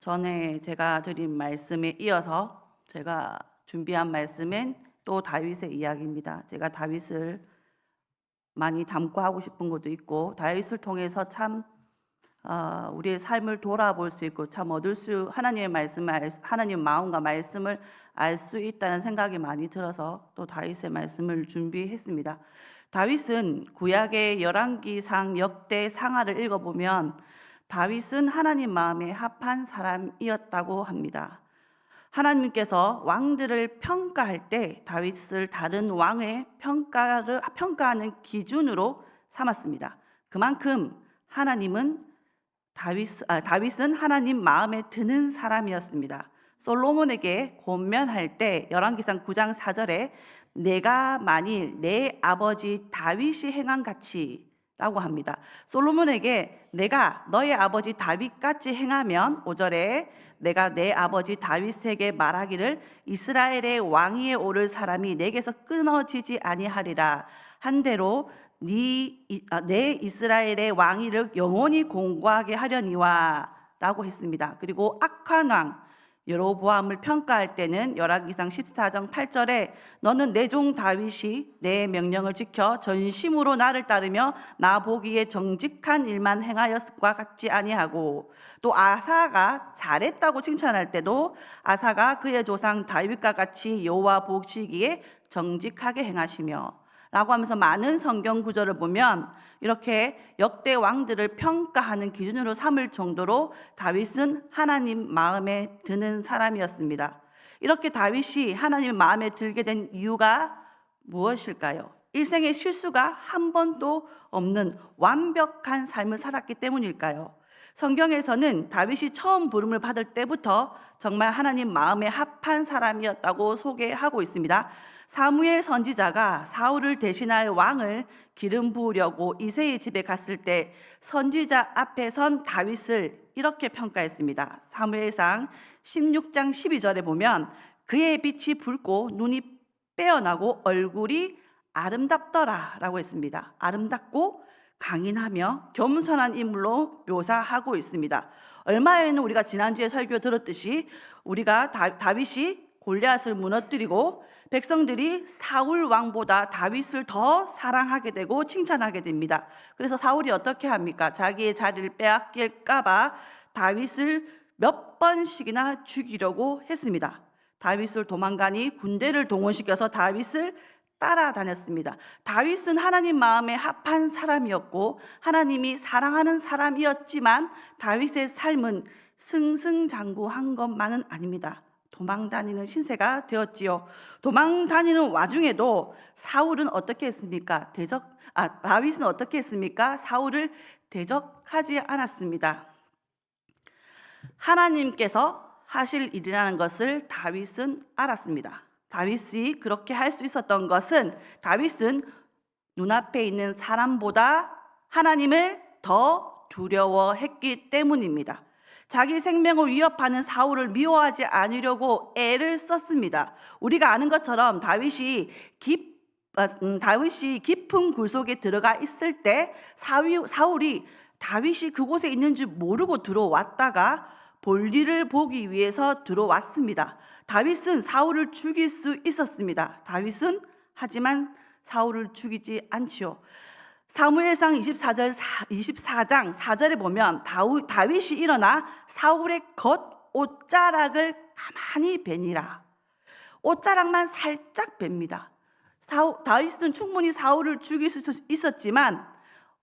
전에 제가 드린 말씀에 이어서 제가 준비한 말씀은 또 다윗의 이야기입니다. 제가 다윗을 많이 담고 하고 싶은 것도 있고, 다윗을 통해서 참 우리의 삶을 돌아볼 수 있고, 참 하나님의 말씀을 하나님 마음과 말씀을 알 수 있다는 생각이 많이 들어서 또 다윗의 말씀을 준비했습니다. 다윗은 구약의 열왕기상 역대 상하를 읽어보면 다윗은 하나님 마음에 합한 사람이었다고 합니다. 하나님께서 왕들을 평가할 때 다윗을 다른 왕의 평가하는 기준으로 삼았습니다. 그만큼 다윗은 하나님 마음에 드는 사람이었습니다. 솔로몬에게 권면할 때 열왕기상 9장 4절에 내가 만일 내 아버지 다윗이 행한 같이 라고 합니다. 솔로몬에게 내가 너의 아버지 다윗같이 행하면 5절에 내가 내 아버지 다윗에게 말하기를 이스라엘의 왕위에 오를 사람이 내게서 끊어지지 아니하리라 한대로 내 이스라엘의 왕위를 영원히 공고하게 하려니와 라고 했습니다. 그리고 악한 왕 여로보암을 평가할 때는 열왕기상 14장 8절에 너는 내 종 다윗이 내 명령을 지켜 전심으로 나를 따르며 나 보기에 정직한 일만 행하였음과 같지 아니하고, 또 아사가 잘했다고 칭찬할 때도 아사가 그의 조상 다윗과 같이 여호와 보시기에 정직하게 행하시며 라고 하면서 많은 성경 구절을 보면 이렇게 역대 왕들을 평가하는 기준으로 삼을 정도로 다윗은 하나님 마음에 드는 사람이었습니다. 이렇게 다윗이 하나님 마음에 들게 된 이유가 무엇일까요? 일생의 실수가 한 번도 없는 완벽한 삶을 살았기 때문일까요? 성경에서는 다윗이 처음 부름을 받을 때부터 정말 하나님 마음에 합한 사람이었다고 소개하고 있습니다. 사무엘 선지자가 사울을 대신할 왕을 기름 부으려고 이새의 집에 갔을 때 선지자 앞에 선 다윗을 이렇게 평가했습니다. 사무엘상 16장 12절에 보면 그의 빛이 붉고 눈이 빼어나고 얼굴이 아름답더라 라고 했습니다. 아름답고 강인하며 겸손한 인물로 묘사하고 있습니다. 얼마 전에는 우리가 지난주에 설교 들었듯이 우리가 다윗이 골리앗을 무너뜨리고 백성들이 사울 왕보다 다윗을 더 사랑하게 되고 칭찬하게 됩니다. 그래서 사울이 어떻게 합니까? 자기의 자리를 빼앗길까 봐 다윗을 몇 번씩이나 죽이려고 했습니다. 다윗을 도망가니 군대를 동원시켜서 다윗을 따라다녔습니다. 다윗은 하나님 마음에 합한 사람이었고 하나님이 사랑하는 사람이었지만 다윗의 삶은 승승장구한 것만은 아닙니다. 도망다니는 신세가 되었지요. 도망다니는 와중에도 사울은 어떻게 했습니까? 다윗은 어떻게 했습니까? 사울을 대적하지 않았습니다. 하나님께서 하실 일이라는 것을 다윗은 알았습니다. 다윗이 그렇게 할 수 있었던 것은 다윗은 눈앞에 있는 사람보다 하나님을 더 두려워했기 때문입니다. 자기 생명을 위협하는 사울을 미워하지 않으려고 애를 썼습니다. 우리가 아는 것처럼 다윗이 깊은 굴 속에 들어가 있을 때 사울이 다윗이 그곳에 있는 줄 모르고 들어왔다가 볼일을 보기 위해서 들어왔습니다. 다윗은 사울을 죽일 수 있었습니다. 하지만 사울을 죽이지 않지요. 사무엘상 24장 4절에 보면 다윗이 일어나 사울의 겉 옷자락을 가만히 베니라. 옷자락만 살짝 뱁니다. 다윗은 충분히 사울을 죽일 수 있었지만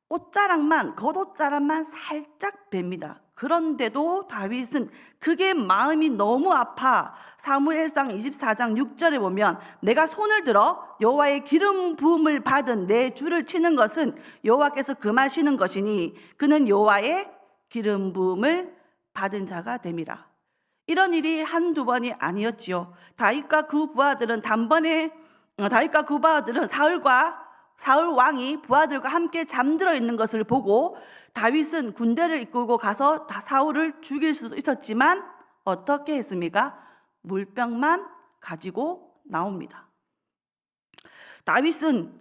겉옷자락만 살짝 뱁니다. 그런데도 다윗은 그게 마음이 너무 아파 사무엘상 24장 6절에 보면 내가 손을 들어 여호와의 기름 부음을 받은 내 주를 치는 것은 여호와께서 금하시는 것이니 그는 여호와의 기름 부음을 받은 자가 됨이라. 이런 일이 한두 번이 아니었지요. 다윗과 그 부하들은 사울 왕이 부하들과 함께 잠들어 있는 것을 보고 다윗은 군대를 이끌고 가서 사울을 죽일 수도 있었지만 어떻게 했습니까? 물병만 가지고 나옵니다. 다윗은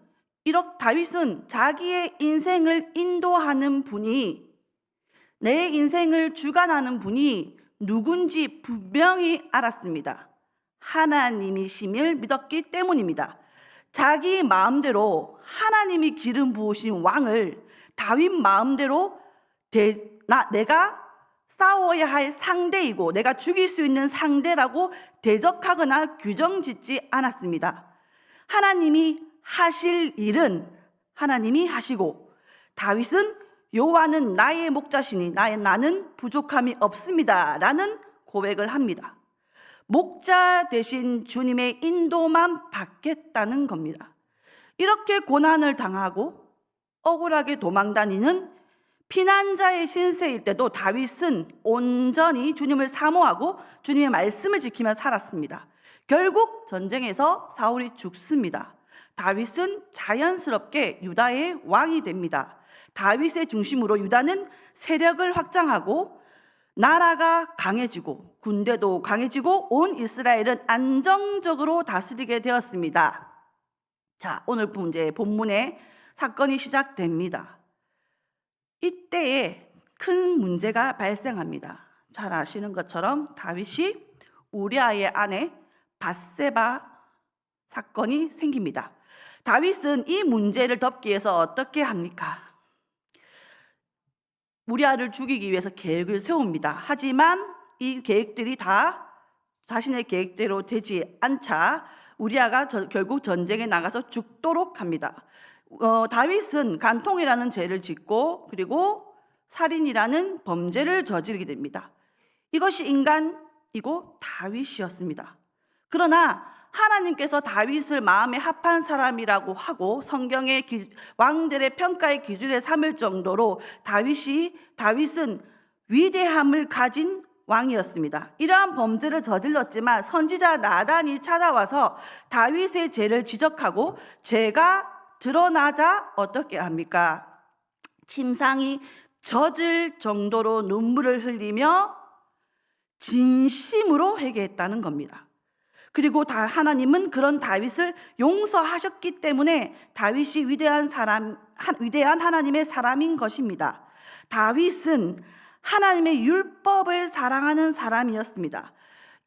자기의 인생을 인도하는 분이, 내 인생을 주관하는 분이 누군지 분명히 알았습니다. 하나님이심을 믿었기 때문입니다. 자기 마음대로 하나님이 기름 부으신 왕을 다윗 마음대로 내가 싸워야 할 상대이고 내가 죽일 수 있는 상대라고 대적하거나 규정짓지 않았습니다. 하나님이 하실 일은 하나님이 하시고 다윗은 여호와는 나의 목자시니 나는 부족함이 없습니다 라는 고백을 합니다. 목자 되신 주님의 인도만 받겠다는 겁니다. 이렇게 고난을 당하고 억울하게 도망다니는 피난자의 신세일 때도 다윗은 온전히 주님을 사모하고 주님의 말씀을 지키며 살았습니다. 결국 전쟁에서 사울이 죽습니다. 다윗은 자연스럽게 유다의 왕이 됩니다. 다윗의 중심으로 유다는 세력을 확장하고 나라가 강해지고 군대도 강해지고 온 이스라엘은 안정적으로 다스리게 되었습니다. 자, 오늘 이제 본문의 사건이 시작됩니다. 이때에 큰 문제가 발생합니다. 잘 아시는 것처럼 다윗이 우리아의 아내 밧세바 사건이 생깁니다. 다윗은 이 문제를 덮기 위해서 어떻게 합니까? 우리아를 죽이기 위해서 계획을 세웁니다. 하지만 이 계획들이 다 자신의 계획대로 되지 않자 우리아가 결국 전쟁에 나가서 죽도록 합니다. 다윗은 간통이라는 죄를 짓고 그리고 살인이라는 범죄를 저지르게 됩니다. 이것이 인간이고 다윗이었습니다. 그러나 하나님께서 다윗을 마음에 합한 사람이라고 하고 성경의 왕들의 평가의 기준에 삼을 정도로 다윗은 위대함을 가진 왕이었습니다. 이러한 범죄를 저질렀지만 선지자 나단이 찾아와서 다윗의 죄를 지적하고 죄가 드러나자 어떻게 합니까? 침상이 젖을 정도로 눈물을 흘리며 진심으로 회개했다는 겁니다. 그리고 하나님은 그런 다윗을 용서하셨기 때문에 다윗이 위대한 하나님의 사람인 것입니다. 다윗은 하나님의 율법을 사랑하는 사람이었습니다.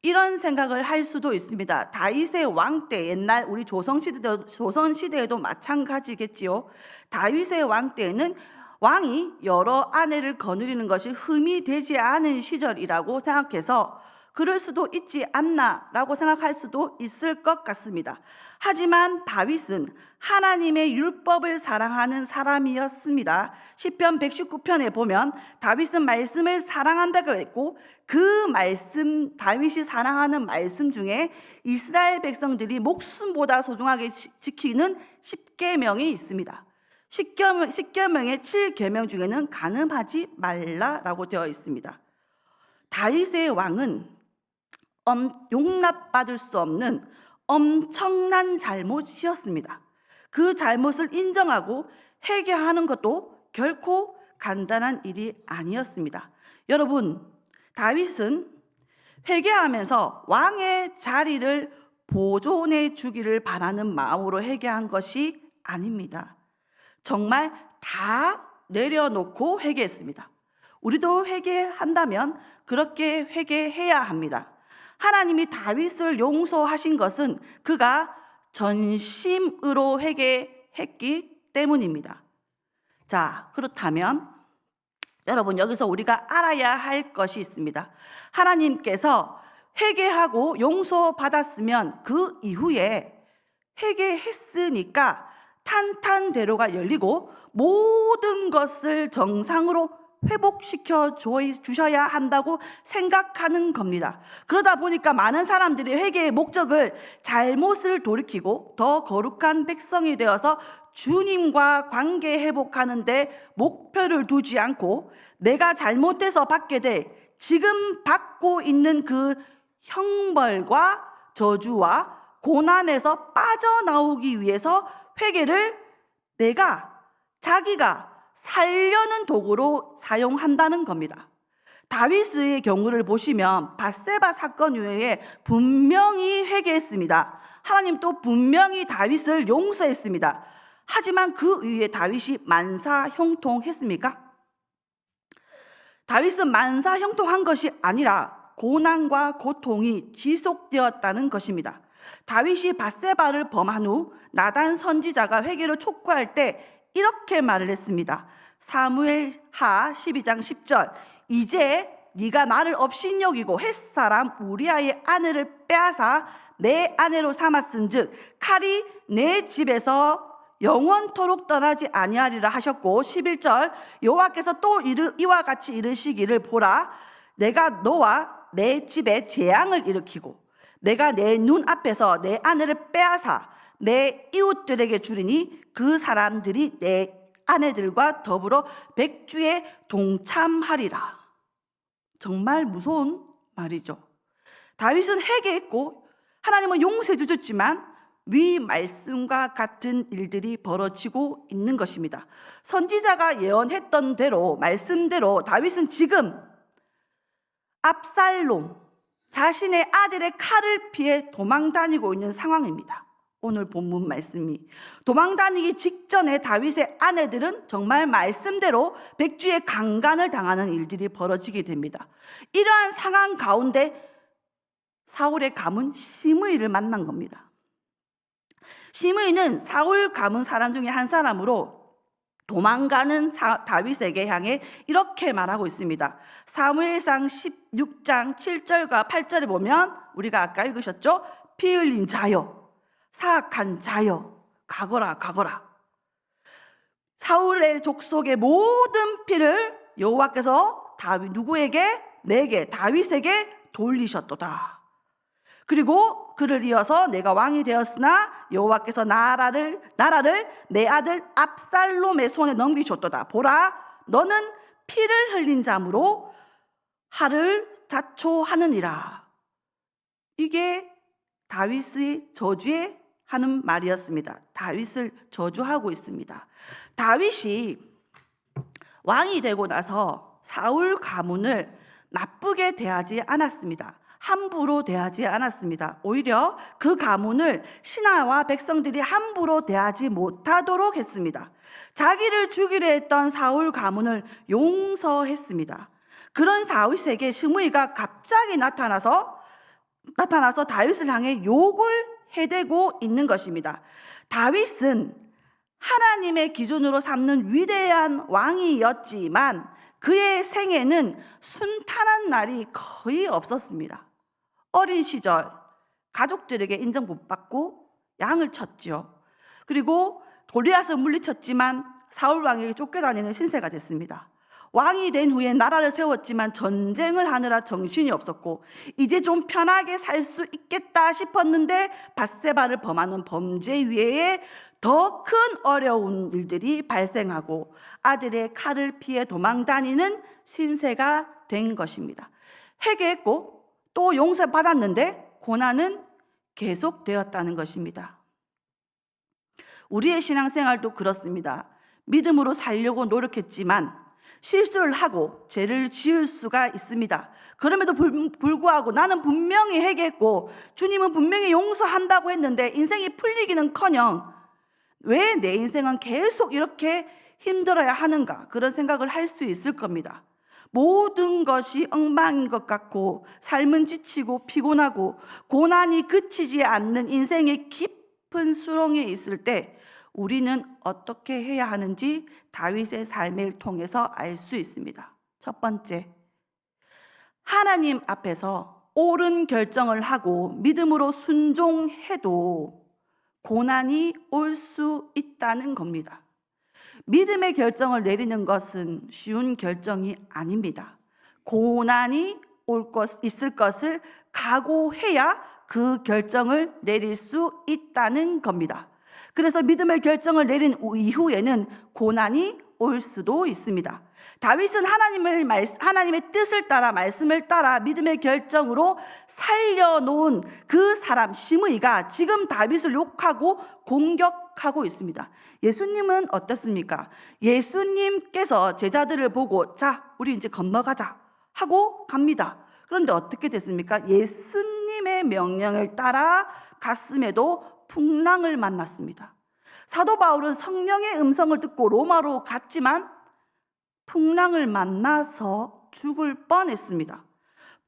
이런 생각을 할 수도 있습니다. 다윗의 왕 때, 옛날 우리 조선시대에도 마찬가지겠지요. 다윗의 왕 때에는 왕이 여러 아내를 거느리는 것이 흠이 되지 않은 시절이라고 생각해서 그럴 수도 있지 않나라고 생각할 수도 있을 것 같습니다. 하지만 다윗은 하나님의 율법을 사랑하는 사람이었습니다. 시편 119편에 보면 다윗은 말씀을 사랑한다고 했고 그 말씀, 다윗이 사랑하는 말씀 중에 이스라엘 백성들이 목숨보다 소중하게 지키는 10계명이 있습니다. 10계명의 7계명 중에는 간음하지 말라라고 되어 있습니다. 다윗의 왕은 용납받을 수 없는 엄청난 잘못이었습니다. 그 잘못을 인정하고 회개하는 것도 결코 간단한 일이 아니었습니다. 여러분, 다윗은 회개하면서 왕의 자리를 보존해 주기를 바라는 마음으로 회개한 것이 아닙니다. 정말 다 내려놓고 회개했습니다. 우리도 회개한다면 그렇게 회개해야 합니다. 하나님이 다윗을 용서하신 것은 그가 전심으로 회개했기 때문입니다. 자, 그렇다면 여러분, 여기서 우리가 알아야 할 것이 있습니다. 하나님께서 회개하고 용서받았으면 그 이후에 회개했으니까 탄탄대로가 열리고 모든 것을 정상으로 회복시켜 주셔야 한다고 생각하는 겁니다. 그러다 보니까 많은 사람들이 회개의 목적을 잘못을 돌이키고 더 거룩한 백성이 되어서 주님과 관계 회복하는 데 목표를 두지 않고 내가 잘못해서 받게 될 지금 받고 있는 그 형벌과 저주와 고난에서 빠져나오기 위해서 회개를 자기가 살려는 도구로 사용한다는 겁니다. 다윗의 경우를 보시면 밧세바 사건 이후에 분명히 회개했습니다. 하나님 또 분명히 다윗을 용서했습니다. 하지만 그 이후에 다윗이 만사형통했습니까? 다윗은 만사형통한 것이 아니라 고난과 고통이 지속되었다는 것입니다. 다윗이 밧세바를 범한 후 나단 선지자가 회개를 촉구할 때 이렇게 말을 했습니다. 사무엘하 12장 10절, 이제 네가 나를 업신여기고 햇사람 우리아의 아내를 빼앗아 내 아내로 삼았은즉 칼이 내 집에서 영원토록 떠나지 아니하리라 하셨고, 11절, 여호와께서 또 이와 같이 이르시기를, 보라, 내가 너와 내 집에 재앙을 일으키고 내가 내 눈 앞에서 내 아내를 빼앗아 내 이웃들에게 주리니 그 사람들이 내 아내들과 더불어 백주에 동참하리라. 정말 무서운 말이죠. 다윗은 회개했고 하나님은 용서해 주셨지만 위 말씀과 같은 일들이 벌어지고 있는 것입니다. 선지자가 예언했던 대로, 말씀대로 다윗은 지금 압살롬, 자신의 아들의 칼을 피해 도망다니고 있는 상황입니다. 오늘 본문 말씀이, 도망다니기 직전에 다윗의 아내들은 정말 말씀대로 백주의 강간을 당하는 일들이 벌어지게 됩니다. 이러한 상황 가운데 사울의 가문 시므이를 만난 겁니다. 시므이는 사울 가문 사람 중에 한 사람으로 도망가는 다윗에게 향해 이렇게 말하고 있습니다. 사무엘상 16장 7절과 8절에 보면 우리가 아까 읽으셨죠? 피 흘린 자여, 사악한 자여, 가거라 가거라. 사울의 족속의 모든 피를 여호와께서 누구에게? 내게, 다윗에게 돌리셨도다. 그리고 그를 이어서 내가 왕이 되었으나 여호와께서 나라를 내 아들 압살롬의 손에 넘기셨도다. 보라, 너는 피를 흘린 자므로 하를 자초하느니라. 이게 다윗의 저주에 하는 말이었습니다. 다윗을 저주하고 있습니다. 다윗이 왕이 되고 나서 사울 가문을 나쁘게 대하지 않았습니다. 함부로 대하지 않았습니다. 오히려 그 가문을 신하와 백성들이 함부로 대하지 못하도록 했습니다. 자기를 죽이려 했던 사울 가문을 용서했습니다. 그런 다윗에게 시므이가 갑자기 나타나서 다윗을 향해 욕을 해대고 있는 것입니다. 다윗은 하나님의 기준으로 삼는 위대한 왕이었지만 그의 생애는 순탄한 날이 거의 없었습니다. 어린 시절 가족들에게 인정 못 받고 양을 쳤죠. 그리고 골리앗을 물리쳤지만 사울 왕에게 쫓겨다니는 신세가 됐습니다. 왕이 된 후에 나라를 세웠지만 전쟁을 하느라 정신이 없었고 이제 좀 편하게 살 수 있겠다 싶었는데 밧세바를 범하는 범죄 외에 더 큰 어려운 일들이 발생하고 아들의 칼을 피해 도망다니는 신세가 된 것입니다. 회개했고 또 용서받았는데 고난은 계속되었다는 것입니다. 우리의 신앙생활도 그렇습니다. 믿음으로 살려고 노력했지만 실수를 하고 죄를 지을 수가 있습니다. 그럼에도 불구하고 나는 분명히 회개했고 주님은 분명히 용서한다고 했는데 인생이 풀리기는커녕 왜 내 인생은 계속 이렇게 힘들어야 하는가, 그런 생각을 할 수 있을 겁니다. 모든 것이 엉망인 것 같고 삶은 지치고 피곤하고 고난이 그치지 않는 인생의 깊은 수렁에 있을 때 우리는 어떻게 해야 하는지 다윗의 삶을 통해서 알 수 있습니다. 첫 번째, 하나님 앞에서 옳은 결정을 하고 믿음으로 순종해도 고난이 올 수 있다는 겁니다. 믿음의 결정을 내리는 것은 쉬운 결정이 아닙니다. 고난이 있을 것을 각오해야 그 결정을 내릴 수 있다는 겁니다. 그래서 믿음의 결정을 내린 이후에는 고난이 올 수도 있습니다. 다윗은 하나님의 뜻을 따라, 말씀을 따라 믿음의 결정으로 살려놓은 그 사람 시므이가 지금 다윗을 욕하고 공격하고 있습니다. 예수님은 어떻습니까? 예수님께서 제자들을 보고 자, 우리 이제 건너가자 하고 갑니다. 그런데 어떻게 됐습니까? 예수님의 명령을 따라 갔음에도 풍랑을 만났습니다. 사도 바울은 성령의 음성을 듣고 로마로 갔지만 풍랑을 만나서 죽을 뻔했습니다.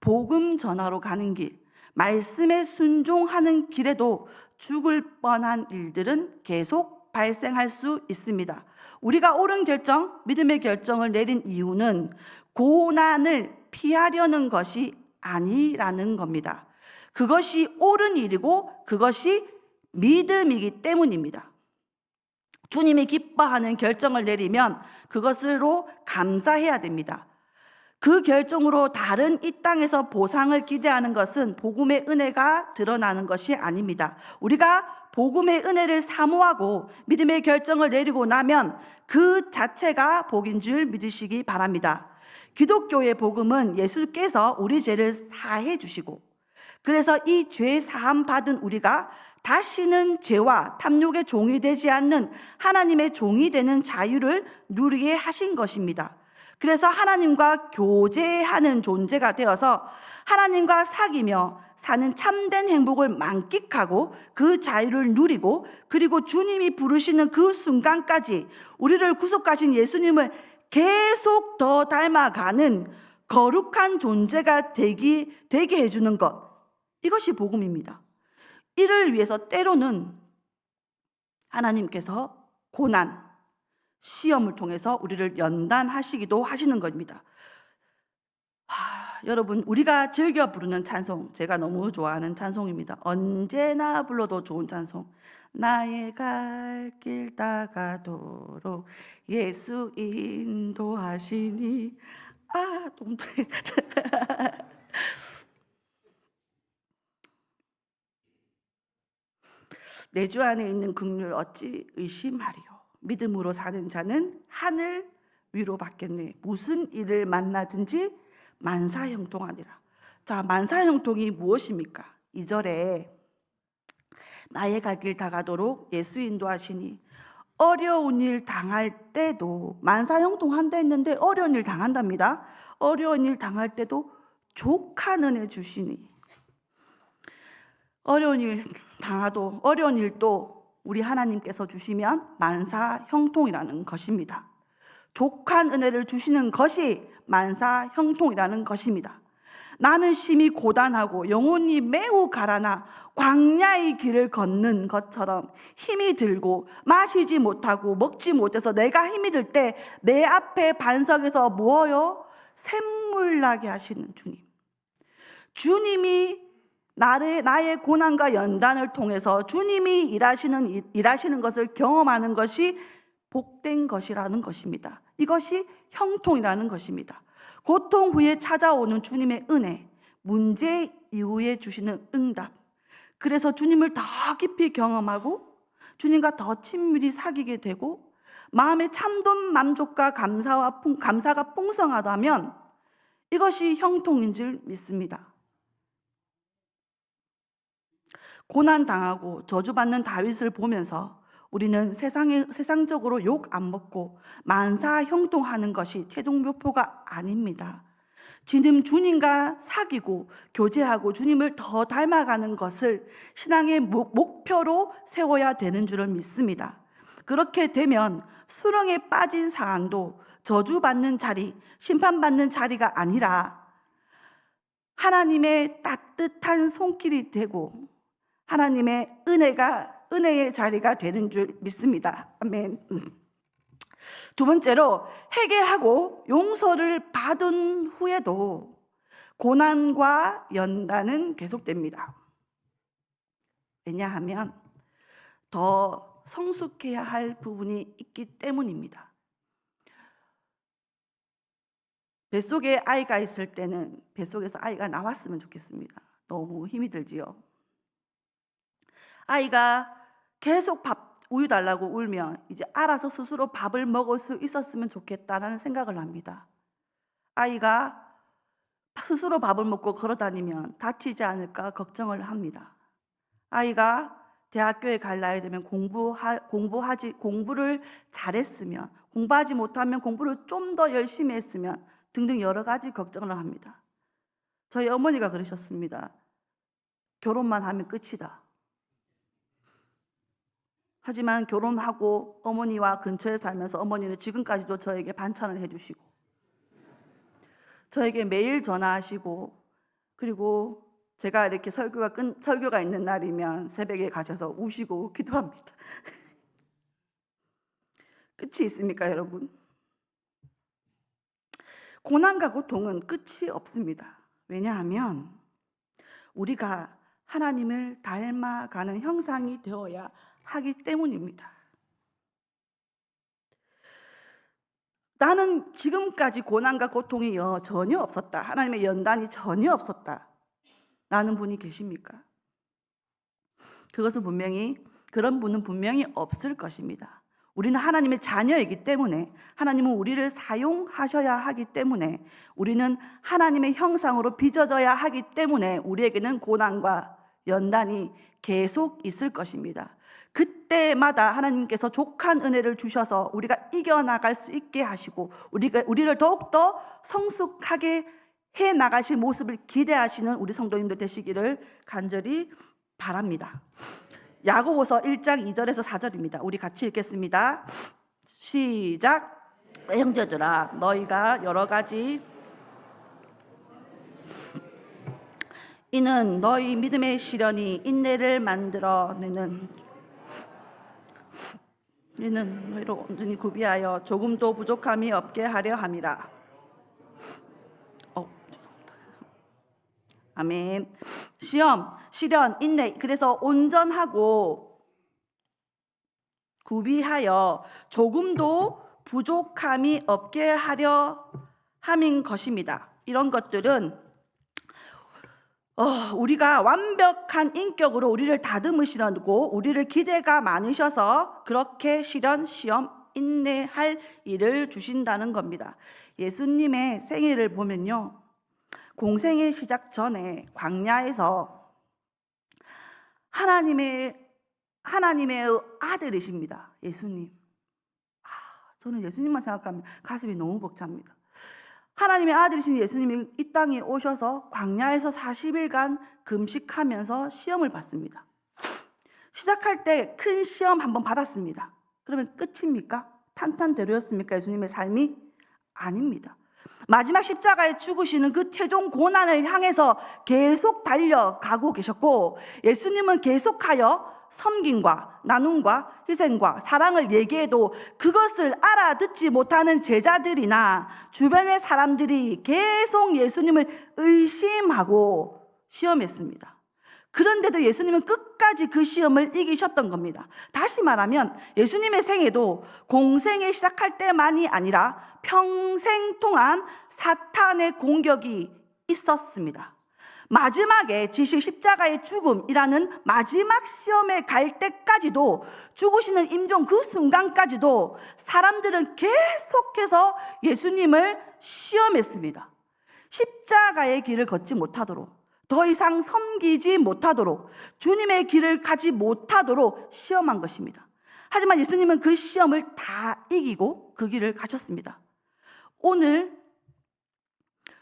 복음 전하러 가는 길, 말씀에 순종하는 길에도 죽을 뻔한 일들은 계속 발생할 수 있습니다. 우리가 옳은 결정, 믿음의 결정을 내린 이유는 고난을 피하려는 것이 아니라는 겁니다. 그것이 옳은 일이고 그것이 믿음이기 때문입니다. 주님이 기뻐하는 결정을 내리면 그것으로 감사해야 됩니다. 그 결정으로 다른 이 땅에서 보상을 기대하는 것은 복음의 은혜가 드러나는 것이 아닙니다. 우리가 복음의 은혜를 사모하고 믿음의 결정을 내리고 나면 그 자체가 복인 줄 믿으시기 바랍니다. 기독교의 복음은 예수께서 우리 죄를 사해 주시고, 그래서 이 죄 사함 받은 우리가 다시는 죄와 탐욕의 종이 되지 않는 하나님의 종이 되는 자유를 누리게 하신 것입니다. 그래서 하나님과 교제하는 존재가 되어서 하나님과 사귀며 사는 참된 행복을 만끽하고 그 자유를 누리고, 그리고 주님이 부르시는 그 순간까지 우리를 구속하신 예수님을 계속 더 닮아가는 거룩한 존재가 되게 해주는 것, 이것이 복음입니다. 이를 위해서 때로는 하나님께서 고난, 시험을 통해서 우리를 연단하시기도 하시는 겁니다. 여러분, 우리가 즐겨 부르는 찬송, 제가 너무 좋아하는 찬송입니다. 언제나 불러도 좋은 찬송. 나의 갈 길 다가도록 예수 인도하시니. 내 주 안에 있는 긍휼 어찌 의심하리요. 믿음으로 사는 자는 하늘 위로 받겠네. 무슨 일을 만나든지 만사형통하니라. 자, 만사형통이 무엇입니까? 2절에 나의 갈 길 다가도록 예수 인도하시니. 어려운 일 당할 때도 만사형통한다 했는데 어려운 일 당한답니다. 어려운 일 당할 때도 족한 은혜 주시니. 어려운 일 당하도 어려운 일도 우리 하나님께서 주시면 만사형통이라는 것입니다. 족한 은혜를 주시는 것이 만사형통이라는 것입니다. 나는 심히 고단하고 영혼이 매우 가라나 광야의 길을 걷는 것처럼 힘이 들고 마시지 못하고 먹지 못해서 내가 힘이 들 때 내 앞에 반석에서 뭐요? 샘물 나게 하시는 주님. 주님이 나의 고난과 연단을 통해서 주님이 일하시는 것을 경험하는 것이 복된 것이라는 것입니다. 이것이 형통이라는 것입니다. 고통 후에 찾아오는 주님의 은혜, 문제 이후에 주시는 응답. 그래서 주님을 더 깊이 경험하고 주님과 더 친밀히 사귀게 되고 마음의 참된 만족과 감사가 풍성하다면 이것이 형통인 줄 믿습니다. 고난당하고 저주받는 다윗을 보면서 우리는 세상적으로 욕 안 먹고 만사형통하는 것이 최종 목표가 아닙니다. 주님과 사귀고 교제하고 주님을 더 닮아가는 것을 신앙의 목표로 세워야 되는 줄을 믿습니다. 그렇게 되면 수렁에 빠진 상황도 저주받는 자리, 심판받는 자리가 아니라 하나님의 따뜻한 손길이 되고 하나님의 은혜의 자리가 되는 줄 믿습니다. 아멘. 두 번째로, 회개하고 용서를 받은 후에도 고난과 연단은 계속됩니다. 왜냐하면 더 성숙해야 할 부분이 있기 때문입니다. 뱃속에 아이가 있을 때는 뱃속에서 아이가 나왔으면 좋겠습니다. 너무 힘이 들지요. 아이가 계속 우유 달라고 울면 이제 알아서 스스로 밥을 먹을 수 있었으면 좋겠다라는 생각을 합니다. 아이가 스스로 밥을 먹고 걸어다니면 다치지 않을까 걱정을 합니다. 아이가 대학교에 갈 나이 되면 공부를 잘했으면, 공부하지 못하면 공부를 좀 더 열심히 했으면 등등 여러 가지 걱정을 합니다. 저희 어머니가 그러셨습니다. 결혼만 하면 끝이다. 하지만 결혼하고 어머니와 근처에 살면서 어머니는 지금까지도 저에게 반찬을 해주시고 저에게 매일 전화하시고 그리고 제가 이렇게 설교가 있는 날이면 새벽에 가셔서 우시고 기도합니다. 끝이 있습니까, 여러분? 고난과 고통은 끝이 없습니다. 왜냐하면 우리가 하나님을 닮아가는 형상이 되어야 하기 때문입니다. 나는 지금까지 고난과 고통이 전혀 없었다, 하나님의 연단이 전혀 없었다 라는 분이 계십니까? 그것은 그런 분은 분명히 없을 것입니다. 우리는 하나님의 자녀이기 때문에, 하나님은 우리를 사용하셔야 하기 때문에, 우리는 하나님의 형상으로 빚어져야 하기 때문에 우리에게는 고난과 연단이 계속 있을 것입니다. 그때마다 하나님께서 족한 은혜를 주셔서 우리가 이겨나갈 수 있게 하시고 우리를 더욱더 성숙하게 해나가실 모습을 기대하시는 우리 성도님들 되시기를 간절히 바랍니다. 야고보서 1장 2절에서 4절입니다. 우리 같이 읽겠습니다. 시작. 형제들아, 너희가 여러 가지 이는 너희 믿음의 시련이 인내를 만들어내는 이는 너희를 온전히 구비하여 조금도 부족함이 없게 하려 함이라. 아멘. 시험, 시련, 인내, 그래서 온전하고 구비하여 조금도 부족함이 없게 하려 함인 것입니다. 이런 것들은 우리가 완벽한 인격으로 우리를 다듬으시려고 우리를 기대가 많으셔서 그렇게 시련, 시험, 인내할 일을 주신다는 겁니다. 예수님의 생애를 보면요, 공생의 시작 전에 광야에서 하나님의 아들이십니다. 예수님. 저는 예수님만 생각하면 가슴이 너무 벅찹니다. 하나님의 아들이신 예수님이 이 땅에 오셔서 광야에서 40일간 금식하면서 시험을 받습니다. 시작할 때 큰 시험 한번 받았습니다. 그러면 끝입니까? 탄탄대로였습니까? 예수님의 삶이? 아닙니다. 마지막 십자가에 죽으시는 그 최종 고난을 향해서 계속 달려가고 계셨고, 예수님은 계속하여 섬김과 나눔과 희생과 사랑을 얘기해도 그것을 알아듣지 못하는 제자들이나 주변의 사람들이 계속 예수님을 의심하고 시험했습니다. 그런데도 예수님은 끝까지 그 시험을 이기셨던 겁니다. 다시 말하면 예수님의 생애도 공생에 시작할 때만이 아니라 평생 동안 사탄의 공격이 있었습니다. 마지막에 지실 십자가의 죽음이라는 마지막 시험에 갈 때까지도, 죽으시는 임종 그 순간까지도 사람들은 계속해서 예수님을 시험했습니다. 십자가의 길을 걷지 못하도록, 더 이상 섬기지 못하도록, 주님의 길을 가지 못하도록 시험한 것입니다. 하지만 예수님은 그 시험을 다 이기고 그 길을 가셨습니다. 오늘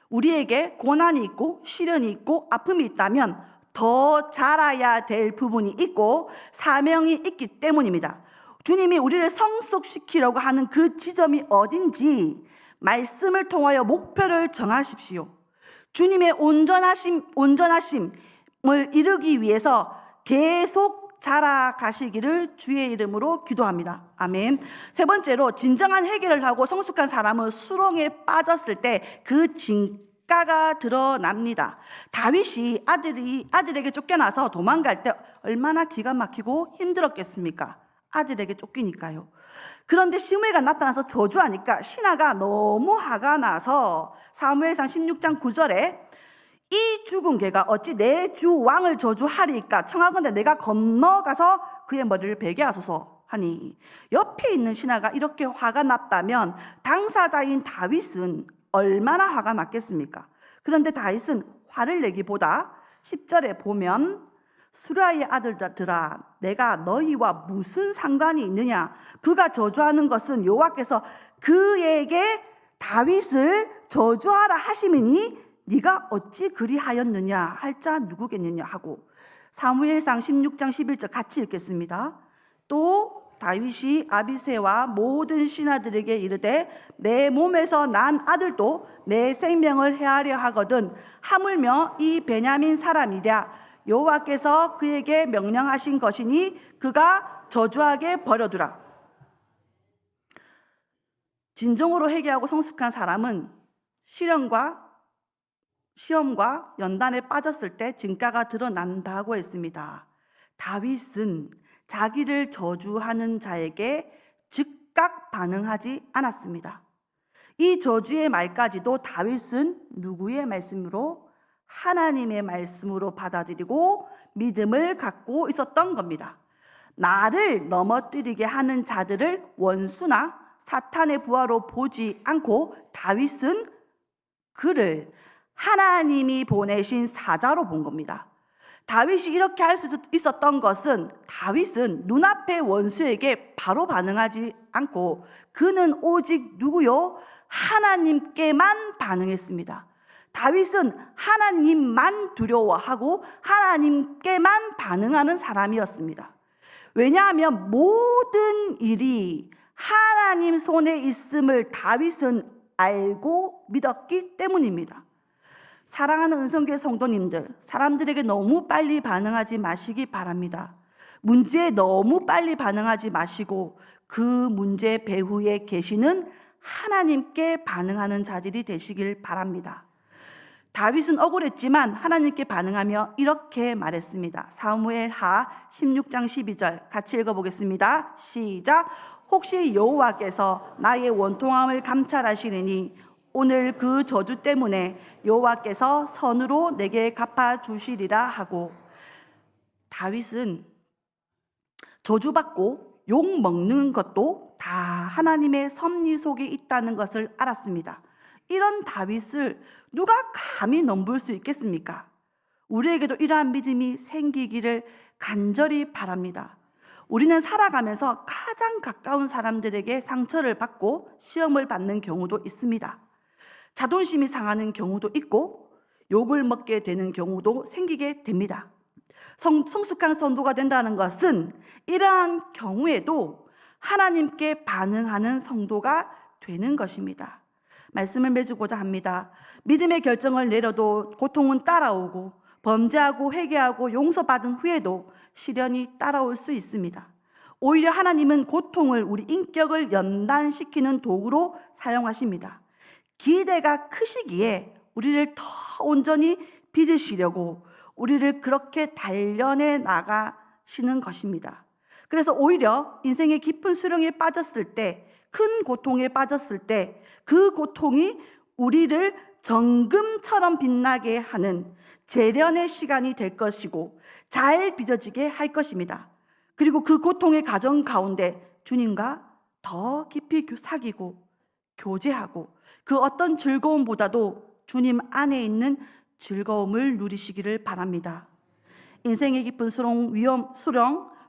우리에게 고난이 있고 시련이 있고 아픔이 있다면 더 자라야 될 부분이 있고 사명이 있기 때문입니다. 주님이 우리를 성숙시키려고 하는 그 지점이 어딘지 말씀을 통하여 목표를 정하십시오. 주님의 온전하심을 이루기 위해서 계속 자라가시기를 주의 이름으로 기도합니다. 아멘. 세 번째로, 진정한 해결을 하고 성숙한 사람은 수렁에 빠졌을 때 그 진가가 드러납니다. 다윗이 아들에게 쫓겨나서 도망갈 때 얼마나 기가 막히고 힘들었겠습니까? 아들에게 쫓기니까요. 그런데 시므이가 나타나서 저주하니까 신하가 너무 화가 나서 사무엘상 16장 9절에 이 죽은 개가 어찌 내 주 왕을 저주하리까? 청하건대 내가 건너가서 그의 머리를 베게 하소서 하니, 옆에 있는 신하가 이렇게 화가 났다면 당사자인 다윗은 얼마나 화가 났겠습니까? 그런데 다윗은 화를 내기보다 10절에 보면, 수라의 아들들아, 내가 너희와 무슨 상관이 있느냐? 그가 저주하는 것은 여호와께서 그에게 다윗을 저주하라 하심이니 네가 어찌 그리하였느냐 할 자 누구겠느냐 하고, 사무엘상 16장 11절 같이 읽겠습니다. 또 다윗이 아비새와 모든 신하들에게 이르되 내 몸에서 난 아들도 내 생명을 해하려 하거든 하물며 이 베냐민 사람이랴 여호와께서 그에게 명령하신 것이니 그가 저주하게 버려두라. 진정으로 회개하고 성숙한 사람은 시험과 연단에 빠졌을 때 진가가 드러난다고 했습니다. 다윗은 자기를 저주하는 자에게 즉각 반응하지 않았습니다. 이 저주의 말까지도 다윗은 누구의 말씀으로? 하나님의 말씀으로 받아들이고 믿음을 갖고 있었던 겁니다. 나를 넘어뜨리게 하는 자들을 원수나 사탄의 부하로 보지 않고 다윗은 그를 하나님이 보내신 사자로 본 겁니다. 다윗이 이렇게 할 수 있었던 것은 다윗은 눈앞의 원수에게 바로 반응하지 않고 그는 오직 누구요? 하나님께만 반응했습니다. 다윗은 하나님만 두려워하고 하나님께만 반응하는 사람이었습니다. 왜냐하면 모든 일이 하나님 손에 있음을 다윗은 알고 믿었기 때문입니다. 사랑하는 은성교회 성도님들, 사람들에게 너무 빨리 반응하지 마시기 바랍니다. 문제에 너무 빨리 반응하지 마시고 그 문제 배후에 계시는 하나님께 반응하는 자들이 되시길 바랍니다. 다윗은 억울했지만 하나님께 반응하며 이렇게 말했습니다. 사무엘하 16장 12절 같이 읽어보겠습니다. 시작. 혹시 여호와께서 나의 원통함을 감찰하시리니 오늘 그 저주 때문에 여호와께서 선으로 내게 갚아주시리라 하고, 다윗은 저주받고 욕 먹는 것도 다 하나님의 섭리 속에 있다는 것을 알았습니다. 이런 다윗을 누가 감히 넘볼 수 있겠습니까? 우리에게도 이러한 믿음이 생기기를 간절히 바랍니다. 우리는 살아가면서 가장 가까운 사람들에게 상처를 받고 시험을 받는 경우도 있습니다. 자존심이 상하는 경우도 있고 욕을 먹게 되는 경우도 생기게 됩니다. 성숙한 성도가 된다는 것은 이러한 경우에도 하나님께 반응하는 성도가 되는 것입니다. 말씀을 맺고자 합니다. 믿음의 결정을 내려도 고통은 따라오고 범죄하고 회개하고 용서받은 후에도 시련이 따라올 수 있습니다. 오히려 하나님은 고통을 우리 인격을 연단시키는 도구로 사용하십니다. 기대가 크시기에 우리를 더 온전히 빚으시려고 우리를 그렇게 단련해 나가시는 것입니다. 그래서 오히려 인생의 깊은 수렁에 빠졌을 때, 큰 고통에 빠졌을 때 그 고통이 우리를 정금처럼 빛나게 하는 재련의 시간이 될 것이고 잘 빚어지게 할 것입니다. 그리고 그 고통의 과정 가운데 주님과 더 깊이 사귀고 교제하고 그 어떤 즐거움보다도 주님 안에 있는 즐거움을 누리시기를 바랍니다. 인생의 깊은 수렁,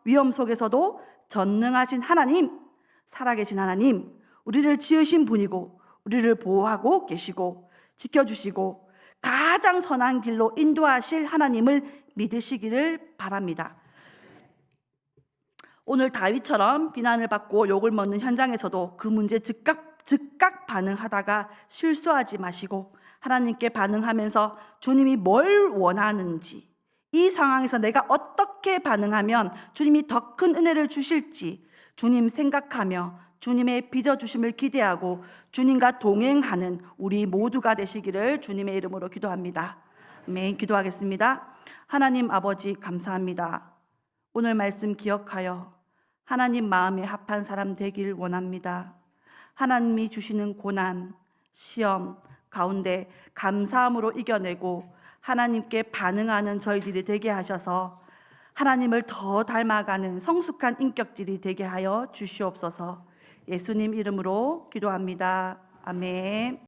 위험 속에서도 전능하신 하나님, 살아계신 하나님, 우리를 지으신 분이고 우리를 보호하고 계시고 지켜주시고 가장 선한 길로 인도하실 하나님을 믿으시기를 바랍니다. 오늘 다윗처럼 비난을 받고 욕을 먹는 현장에서도 그 문제 즉각 반응하다가 실수하지 마시고 하나님께 반응하면서 주님이 뭘 원하는지, 이 상황에서 내가 어떻게 반응하면 주님이 더 큰 은혜를 주실지 주님 생각하며 주님의 빚어주심을 기대하고 주님과 동행하는 우리 모두가 되시기를 주님의 이름으로 기도합니다. 아멘. 기도하겠습니다. 하나님 아버지 감사합니다. 오늘 말씀 기억하여 하나님 마음에 합한 사람 되길 원합니다. 하나님이 주시는 고난, 시험 가운데 감사함으로 이겨내고 하나님께 반응하는 저희들이 되게 하셔서 하나님을 더 닮아가는 성숙한 인격들이 되게 하여 주시옵소서. 예수님 이름으로 기도합니다. 아멘.